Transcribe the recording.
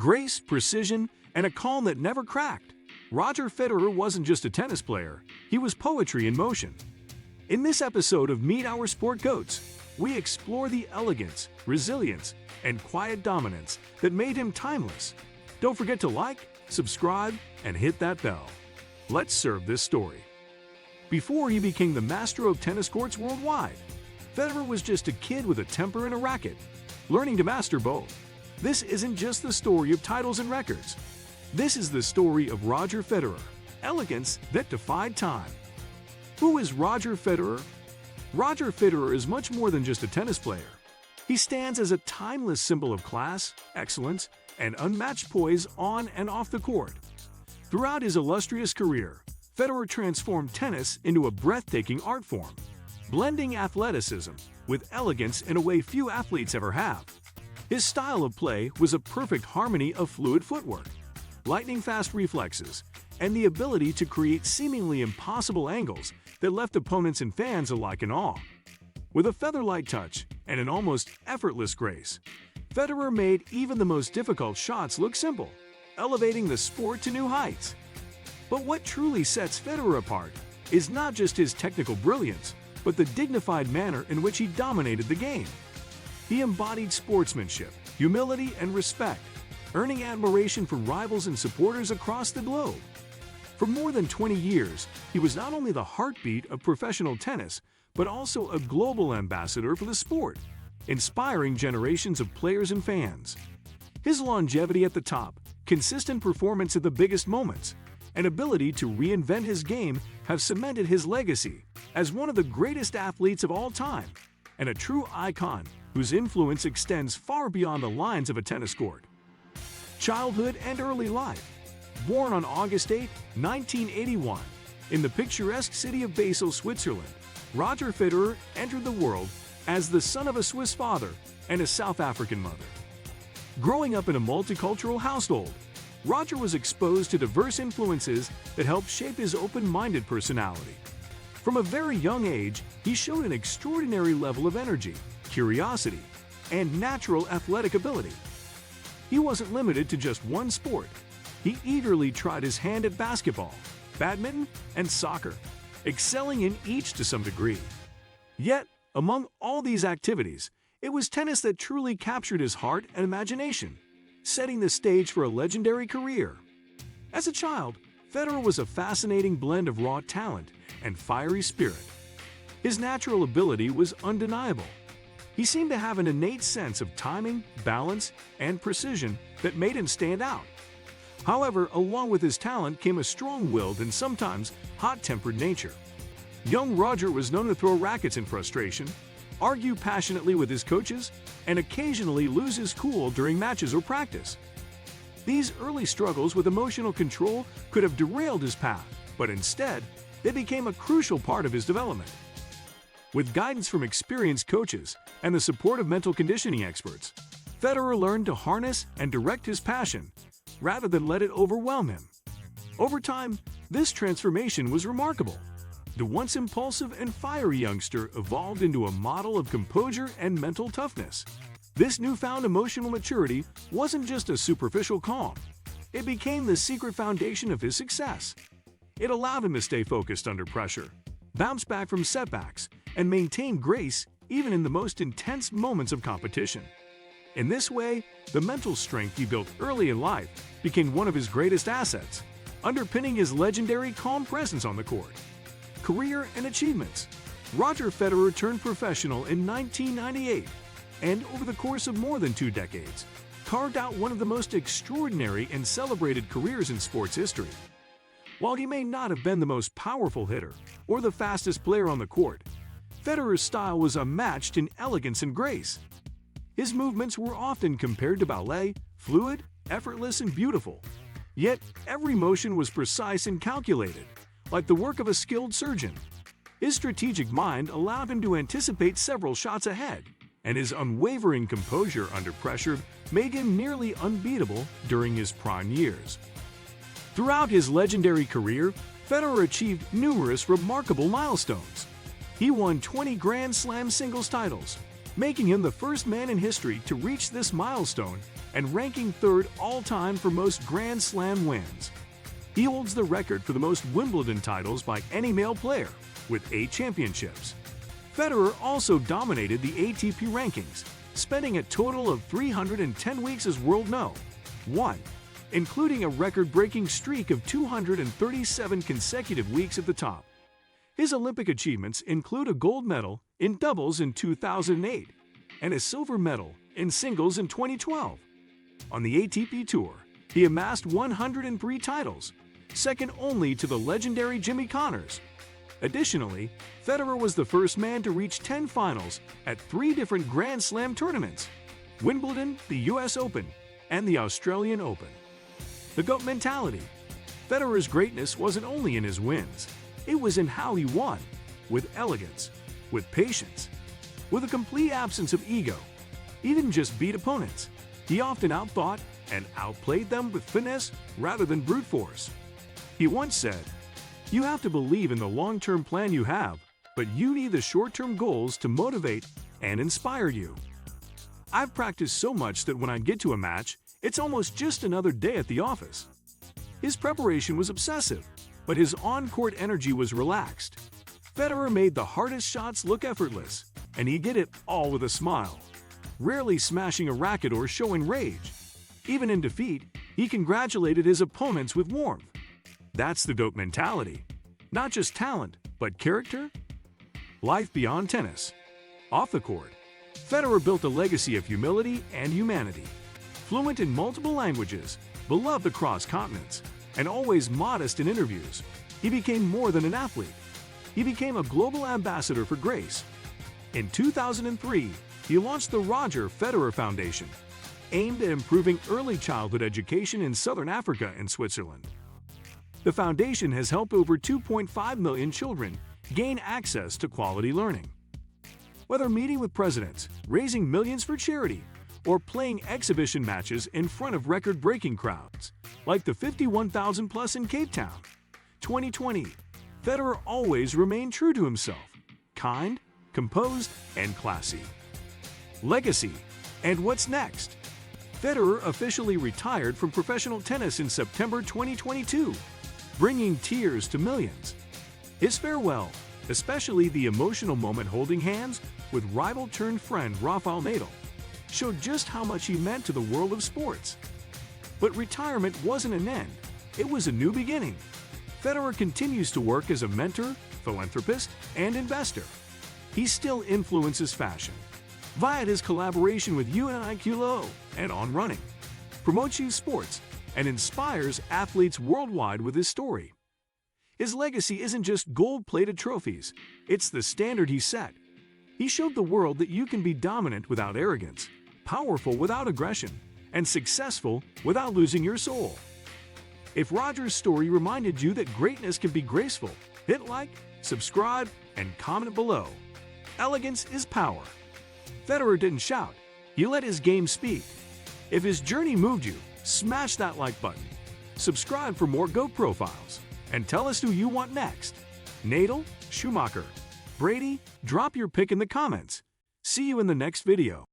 grace, precision, and a calm that never cracked. Roger Federer wasn't just a tennis player, he was poetry in motion. In this episode of Meet Our Sport Goats, we explore the elegance, resilience, and quiet dominance that made him timeless. Don't forget to like, subscribe, and hit that bell. Let's serve this story. Before he became the master of tennis courts worldwide, Federer was just a kid with a temper and a racket, learning to master both. This isn't just the story of titles and records. This is the story of Roger Federer, elegance that defied time. Who is Roger Federer? Roger Federer is much more than just a tennis player. He stands as a timeless symbol of class, excellence, and unmatched poise on and off the court. Throughout his illustrious career, Federer transformed tennis into a breathtaking art form, blending athleticism with elegance in a way few athletes ever have. His style of play was a perfect harmony of fluid footwork, lightning-fast reflexes, and the ability to create seemingly impossible angles that left opponents and fans alike in awe. With a feather-light touch and an almost effortless grace, Federer made even the most difficult shots look simple, elevating the sport to new heights. But what truly sets Federer apart is not just his technical brilliance, but the dignified manner in which he dominated the game. He embodied sportsmanship, humility, and respect, earning admiration from rivals and supporters across the globe. For more than 20 years, he was not only the heartbeat of professional tennis, but also a global ambassador for the sport, inspiring generations of players and fans. His longevity at the top, consistent performance at the biggest moments, and ability to reinvent his game have cemented his legacy as one of the greatest athletes of all time and a true icon whose influence extends far beyond the lines of a tennis court. Childhood and early life. Born on August 8, 1981, in the picturesque city of Basel, Switzerland, Roger Federer entered the world as the son of a Swiss father and a South African mother. Growing up in a multicultural household, Roger was exposed to diverse influences that helped shape his open-minded personality. From a very young age, he showed an extraordinary level of energy, curiosity, and natural athletic ability. He wasn't limited to just one sport. He eagerly tried his hand at basketball, badminton, and soccer, excelling in each to some degree. Yet, among all these activities, it was tennis that truly captured his heart and imagination, setting the stage for a legendary career. As a child, Federer was a fascinating blend of raw talent and fiery spirit. His natural ability was undeniable. He seemed to have an innate sense of timing, balance, and precision that made him stand out. However, along with his talent came a strong-willed and sometimes hot-tempered nature. Young Roger was known to throw rackets in frustration, argue passionately with his coaches, and occasionally lose his cool during matches or practice. These early struggles with emotional control could have derailed his path, but instead, they became a crucial part of his development. With guidance from experienced coaches and the support of mental conditioning experts, Federer learned to harness and direct his passion rather than let it overwhelm him. Over time, this transformation was remarkable. The once impulsive and fiery youngster evolved into a model of composure and mental toughness. This newfound emotional maturity wasn't just a superficial calm. It became the secret foundation of his success. It allowed him to stay focused under pressure, bounce back from setbacks, and maintain grace even in the most intense moments of competition. In this way, the mental strength he built early in life became one of his greatest assets, underpinning his legendary calm presence on the court. Career and achievements. Roger Federer turned professional in 1998 and, over the course of more than 2 decades, carved out one of the most extraordinary and celebrated careers in sports history. While he may not have been the most powerful hitter or the fastest player on the court, Federer's style was unmatched in elegance and grace. His movements were often compared to ballet, fluid, effortless, and beautiful. Yet, every motion was precise and calculated, like the work of a skilled surgeon. His strategic mind allowed him to anticipate several shots ahead, and his unwavering composure under pressure made him nearly unbeatable during his prime years. Throughout his legendary career, Federer achieved numerous remarkable milestones. He won 20 Grand Slam singles titles, making him the first man in history to reach this milestone and ranking third all-time for most Grand Slam wins. He holds the record for the most Wimbledon titles by any male player, with 8 championships. Federer also dominated the ATP rankings, spending a total of 310 weeks as world No. 1, including a record-breaking streak of 237 consecutive weeks at the top. His Olympic achievements include a gold medal in doubles in 2008 and a silver medal in singles in 2012. On the ATP Tour, he amassed 103 titles, second only to the legendary Jimmy Connors. Additionally, Federer was the first man to reach 10 finals at 3 different Grand Slam tournaments: Wimbledon, the U.S. Open, and the Australian Open. The GOAT mentality. Federer's greatness wasn't only in his wins, it was in how he won, with elegance, with patience, with a complete absence of ego. He didn't just beat opponents, he often outthought and outplayed them with finesse rather than brute force. He once said, "You have to believe in the long-term plan you have, but you need the short-term goals to motivate and inspire you." I've practiced so much that when I get to a match, it's almost just another day at the office. His preparation was obsessive, but his on-court energy was relaxed. Federer made the hardest shots look effortless, and he did it all with a smile, rarely smashing a racket or showing rage. Even in defeat, he congratulated his opponents with warmth. That's the GOAT mentality. Not just talent, but character. Life beyond tennis. Off the court, Federer built a legacy of humility and humanity. Fluent in multiple languages, beloved across continents, and always modest in interviews, he became more than an athlete. He became a global ambassador for grace. In 2003, he launched the Roger Federer Foundation, aimed at improving early childhood education in Southern Africa and Switzerland. The foundation has helped over 2.5 million children gain access to quality learning. Whether meeting with presidents, raising millions for charity, or playing exhibition matches in front of record-breaking crowds, like the 51,000-plus in Cape Town, 2020, Federer always remained true to himself, kind, composed, and classy. Legacy. And what's next? Federer officially retired from professional tennis in September 2022, bringing tears to millions. His farewell, especially the emotional moment holding hands with rival-turned-friend Rafael Nadal, showed just how much he meant to the world of sports. But retirement wasn't an end, it was a new beginning. Federer continues to work as a mentor, philanthropist, and investor. He still influences fashion via his collaboration with U.S.C and On Running, promotes youth sports, and inspires athletes worldwide with his story. His legacy isn't just gold-plated trophies, it's the standard he set. He showed the world that you can be dominant without arrogance, powerful without aggression, and successful without losing your soul. If Roger's story reminded you that greatness can be graceful, hit like, subscribe, and comment below. Elegance is power. Federer didn't shout, he let his game speak. If his journey moved you, smash that like button. Subscribe for more GOAT profiles, and tell us who you want next. Nadal, Schumacher, Brady, drop your pick in the comments. See you in the next video.